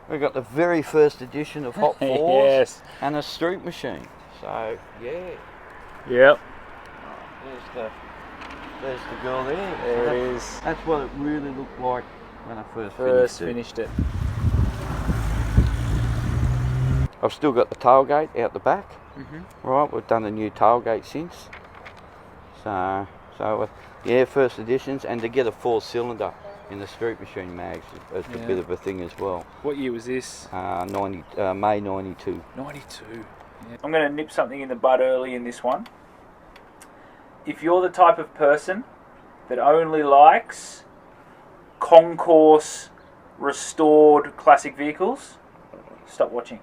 we've got the very first edition of Hot Fours Yes. and a street machine. So yeah. Yep. There's the girl there. There it is. That's what it really looked like when I first Finished it. I've still got the tailgate out the back. Right, we've done a new tailgate since. So yeah, first editions, and to get a 4-cylinder in the street machine mags is a bit of a thing as well. What year was this? May 92. 92. Yeah. I'm going to nip something in the bud early in this one. If you're the type of person that only likes concourse restored classic vehicles, stop watching.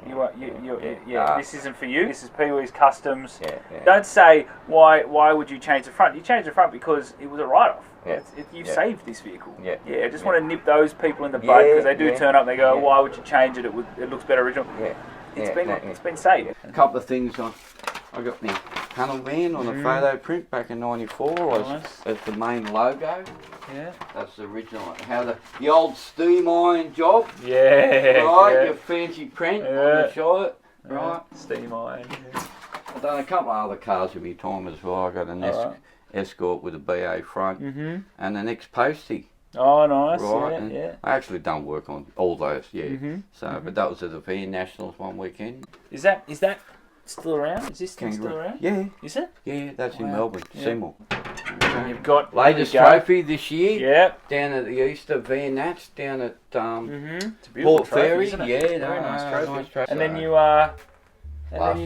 This isn't for you. This is Peewee's Customs. Don't say why would you change the front. You changed the front because it was a write-off. You've saved this vehicle. I just want to nip those people in the bud, because they do turn up and they go, why would you change it? It looks better original. It's been saved. A couple of things. I got my tunnel van on a photo print back in '94. As the main logo. Yeah. That's the original. How the old steam iron job. Yeah. Right, your fancy print on the shirt. Right. Steam iron. I've done a couple of other cars in my time as well. I got an Escort with a BA front and an X-Postie. Oh, nice. Right. I actually done work on all those. So, but that was at the Van Nationals one weekend. Is that still around? Is this thing still around? Yeah. Is it? Yeah, that's in Melbourne, Seymour. You've got latest trophy this year. Yep. Down at the Easter Van Nats, down at It's a beautiful Port trophy, Fairy. isn't it? Yeah, very nice trophy. Nice trophy. And then you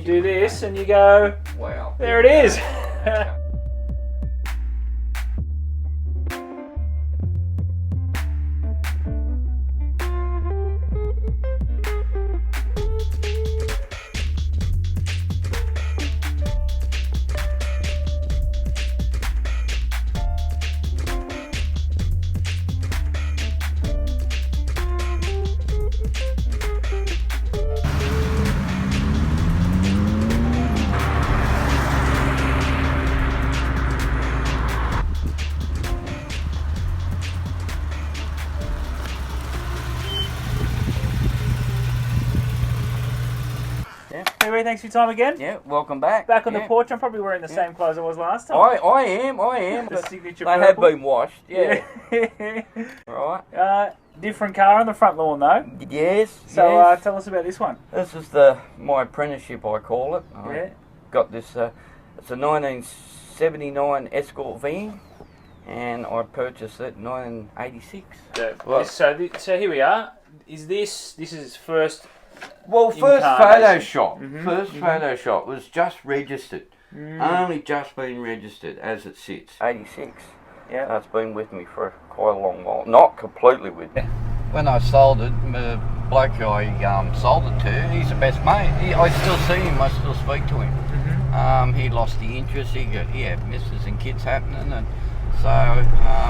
do this and you go, wow, there it is. Peewee, thanks for your time again. Yeah, welcome back. Back on the porch. I'm probably wearing the same clothes I was last time. I am. The signature They purple. have been washed, Right. Different car on the front lawn though. Yes. So tell us about this one. This is my apprenticeship, I call it. I got this, it's a 1979 Escort van, and I purchased it in 1986. So here we are. Is this is first... Well, first photo shot. First photo shot was just registered. Only just been registered as it sits. 86. Yeah. That's been with me for quite a long while. Not completely with me. When I sold it, the bloke I sold it to, he's the best mate. I still see him. I still speak to him. He lost the interest. He had missus and kids happening, and so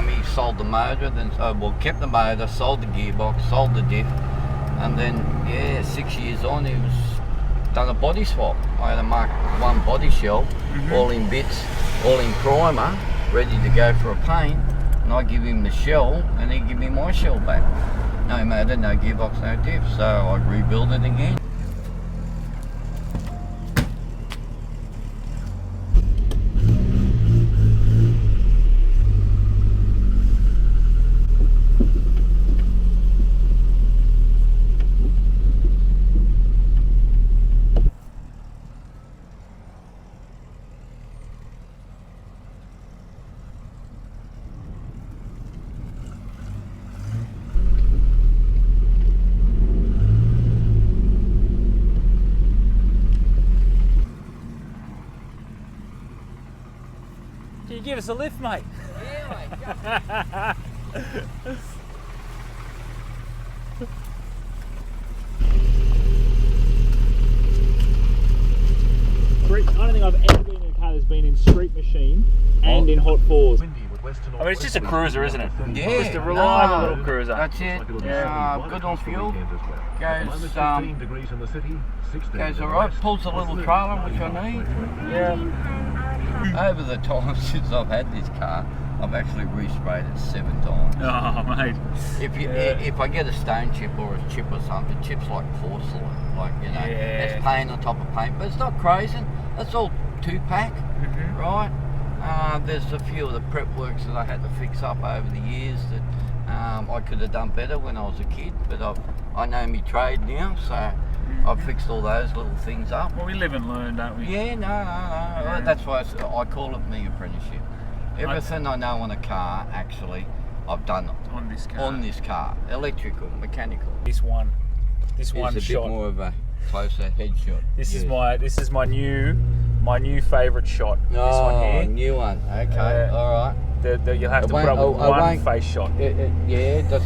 he sold the motor. Then kept the motor, sold the gearbox, sold the diff. And then, 6 years on, he was done a body swap. I had a Mark 1 body shell, all in bits, all in primer, ready to go for a paint. And I give him the shell, and he give me my shell back. No motor, no gearbox, no diff. So I rebuild it again. Can you give us a lift, mate? Yeah, mate. I don't think I've ever been in a car that's been in street machine and in Hot Fours. I mean, it's just a cruiser, isn't it? Yeah. Just a reliable little cruiser. That's it. Yeah. Good on fuel. Goes alright. Pulls a little trailer, which I need. Yeah. Over the time since I've had this car, I've actually resprayed it 7 times. Oh, mate. If I get a stone chip or a chip or something, it chips like porcelain. Like, you know, it's paint on top of paint. But it's not crazy. That's all 2-pack, right? There's a few of the prep works that I had to fix up over the years that I could have done better when I was a kid. But I know my trade now, so I've fixed all those little things up. Well, we live and learn, don't we? Yeah, no. Yeah. That's why I call it me apprenticeship. Everything I know on a car, actually, I've done on this car. On this car, electrical, mechanical. This one is a shot. bit more of a closer headshot. This is my new favourite shot. This one here. New one. Okay, all right. You'll have to put up with one face shot. It does.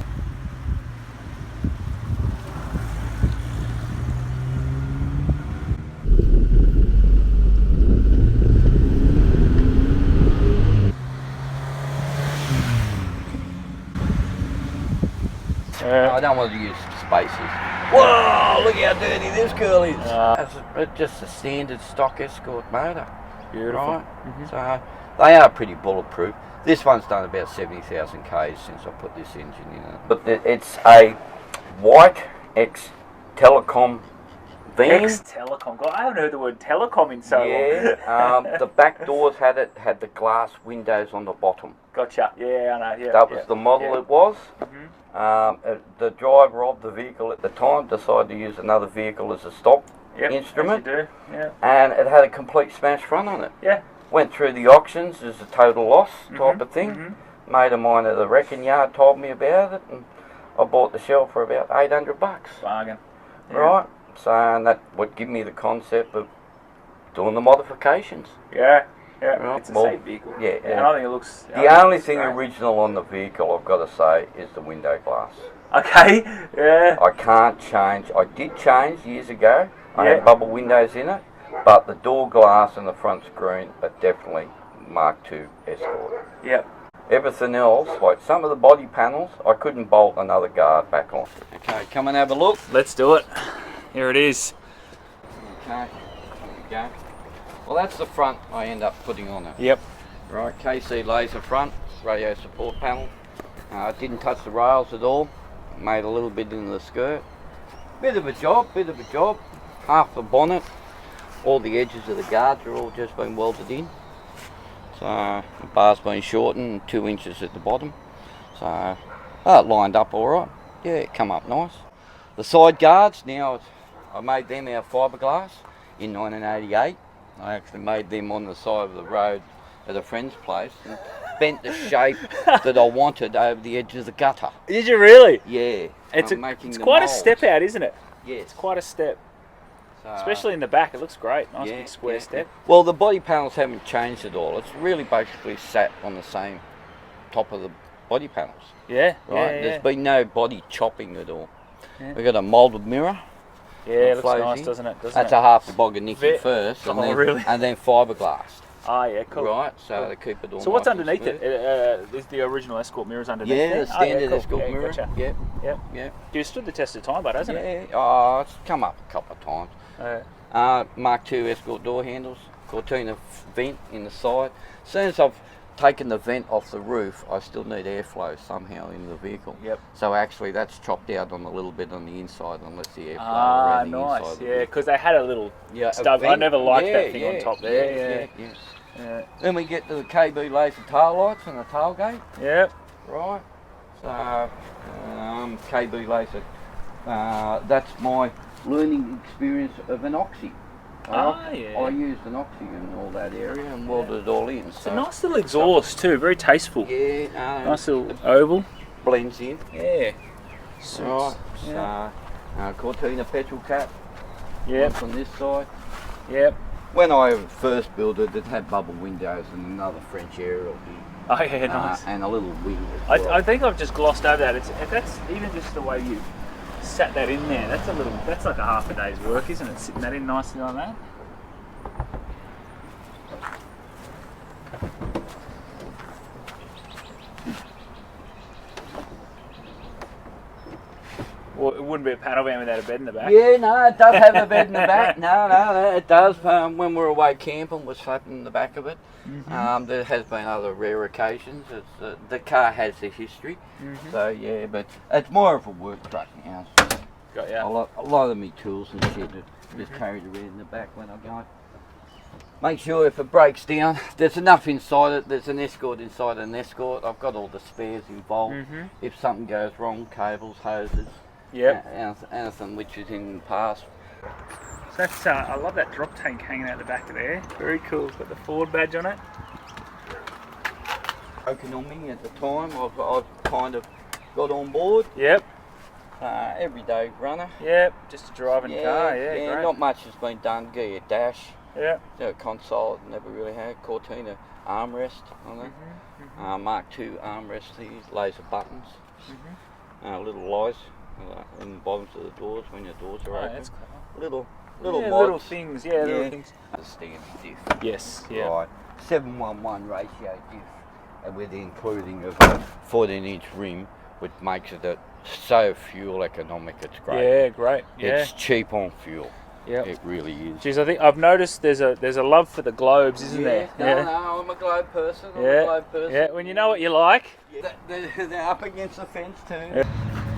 I don't want to use spacers. Whoa, look how dirty this girl is. It's just a standard stock Escort motor. Beautiful. Right? So they are pretty bulletproof. This one's done about 70,000 Ks since I put this engine in it. But it's a white ex-telecom van. Ex-telecom. God, I haven't heard the word telecom in so long. The back doors had the glass windows on the bottom. Gotcha. Yeah, I know. Yeah, that was the model it was. The driver of the vehicle at the time decided to use another vehicle as a stock instrument. As you do. Yeah. And it had a complete smash front on it. Yeah. Went through the auctions as a total loss type of thing. Mate of mine at the wrecking yard told me about it, and I bought the shell for about $800. Bargain. Yeah. Right. So and that would give me the concept of doing the modifications. Yeah. Yeah, right. It's the same vehicle. Yeah. And I think it looks... The only thing original on the vehicle, I've got to say, is the window glass. Okay, yeah. I can't change. I did change years ago. I had bubble windows in it, but the door glass and the front screen are definitely Mk2 Escort. Yep. Everything else, like some of the body panels, I couldn't bolt another guard back on. Okay, come and have a look. Let's do it. Here it is. Okay, here we go. Well, that's the front I end up putting on it. Yep. Right, KC laser front, radio support panel. Didn't touch the rails at all. Made a little bit in the skirt. Bit of a job. Half the bonnet. All the edges of the guards are all just been welded in. So the bar's been shortened 2 inches at the bottom. So it lined up all right. Yeah, it come up nice. The side guards, now I made them out of fiberglass in 1988. I actually made them on the side of the road at a friend's place and bent the shape that I wanted over the edge of the gutter. Did you really? Yeah. It's quite a step out, isn't it? Yes. It's quite a step. Especially in the back, it looks great. Nice big square step. Well, the body panels haven't changed at all. It's really basically sat on the same top of the body panels. Yeah. Right? There's been no body chopping at all. Yeah. We've got a moulded mirror. Yeah, it looks nice, doesn't it? That's a half a bogger first, and then, really? and then fiberglass. Oh, yeah, cool. Right, so they keep it all. So what's underneath it? Is the original Escort mirrors underneath it? Yeah, the standard Escort mirror. Gotcha. Yeah. You stood the test of time, but hasn't it? Yeah, it's come up a couple of times. Mk2 Escort door handles, Cortina vent in the side. As soon as I've taken the vent off the roof, I still need airflow somehow in the vehicle. Yep. So actually that's chopped out on a little bit on the inside unless the airflow around the inside. Nice. Yeah, because they had a little stub. I never liked that thing on top there. Yeah. Then we get to the KB laser tail lights and the tailgate. Yep. Right. So KB laser. That's my learning experience of an oxy. I used an oxy in all that area and welded it all in. It's a nice little exhaust too, very tasteful. Yeah, nice little oval. Blends in. Yeah. Right. So, Cortina petrol cap. Yep. On this side. Yep. When I first built it, it had bubble windows and another French aerial here. Oh yeah, nice. And a little wing. I think I've just glossed over that. That's even just the way you sat that in there. That's like a half a day's work, isn't it? Sitting that in nicely like that. Well, it wouldn't be a panel van without a bed in the back. Yeah, no, it does have a bed in the back. No, it does. When we're away camping, we're sleeping in the back of it. There has been other rare occasions. The car has the history. So, yeah, but it's more of a work truck now. Got ya. A lot of me tools and shit are just carried around in the back when I go. Make sure if it breaks down, there's enough inside it. There's an Escort inside an Escort. I've got all the spares involved. If something goes wrong, cables, hoses, anything which is in the past. So that's, I love that drop tank hanging out the back of there. Very cool. It's got the Ford badge on it. Broken on me at the time. I've kind of got on board. Yep. Everyday runner. Yep. Just a driving car. Yeah. Great. Not much has been done. Get your dash. Yeah. Console, never really had. Cortina armrest on it. Mk2 armrest, these laser buttons. Little lights in the bottoms of the doors when your doors are open. That's cool. Little things. Little things. A standard diff. Yes. Yeah. Right. 711 ratio diff, with the including of a 14-inch rim, which makes it so fuel economic. It's great. Yeah, great. Yeah. It's cheap on fuel. Yeah, it really is. Geez, I think I've noticed there's a love for the globes, isn't there? No, I'm a globe person. Yeah, when you know what you like. They're up against the fence too. Yeah.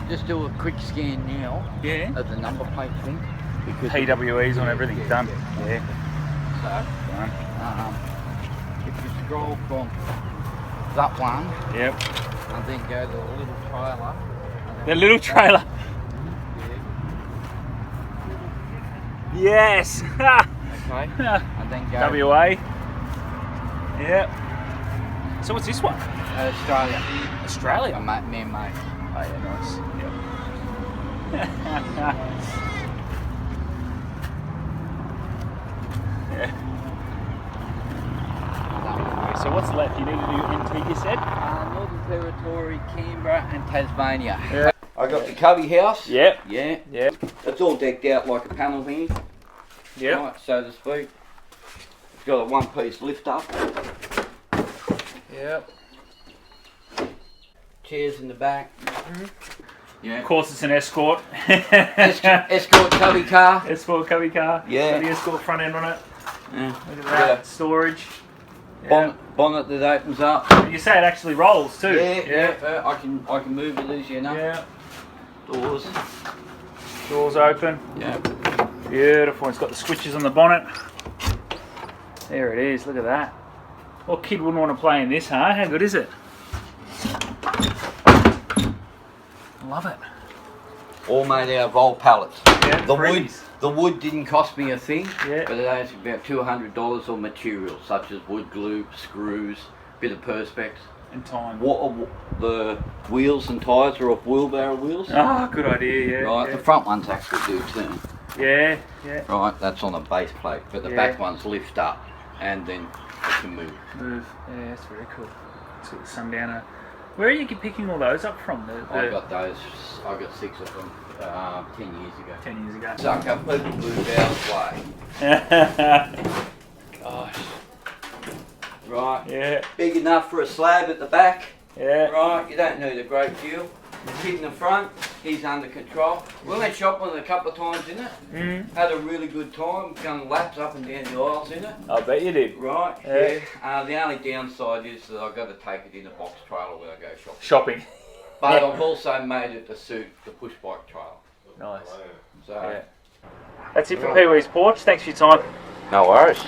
Just do a quick scan now. Yeah. Of the number plate thing. Because PWEs on everything done. Yeah. So, if you scroll from that one. Yep. And then go to the little trailer. The little trailer. Yes! Okay. And then go. WA. Yep. So what's this one? Australia. Australia? Me and mate. Oh yeah, nice. Yep. Yeah. Okay, so what's left? You need to do NT, you said? Northern Territory, Canberra and Tasmania. Yeah. I got the cubby house. Yep. Yeah. Yep. It's all decked out like a panel van. Yep. Right, so to speak. It's got a one-piece lift up. Yep. Chairs in the back. Yeah. Of course, it's an Escort. Escort cubby car. Escort cubby car. Yeah. Got the Escort front end on it. Yeah. Look at that. Yeah. Storage. Bonnet that opens up. You say it actually rolls too. Yeah. I can move it as you know. Yeah. Doors open. Yeah. Beautiful. It's got the switches on the bonnet. There it is. Look at that. What kid wouldn't want to play in this, huh? How good is it? Love it. All made out of old pallets. Yeah, the wood didn't cost me a thing, yeah. But it has about $200 on materials such as wood glue, screws, bit of perspex. And time. The wheels and tyres are off wheelbarrow wheels. Ah, good idea, yeah. Right, yeah. the front ones actually do too. Yeah. Right, that's on a base plate, but the back ones lift up and then it can move. Yeah, that's very cool. It's got the sundowner. Where are you picking all those up from? I got those. I got 6 of them 10 years ago. 10 years ago. Sucker, people moved our way. Gosh. Right. Yeah. Big enough for a slab at the back. Yeah. Right. You don't need a great deal. Kid in the front, he's under control. We went shopping a couple of times in it. Had a really good time, going laps up and down the aisles in it. I bet you did. Right, yeah. The only downside is that I've got to take it in a box trailer when I go shopping. But I've also made it to suit the push bike trailer. Nice. So, That's it from Peewee's Porch. Thanks for your time. No worries.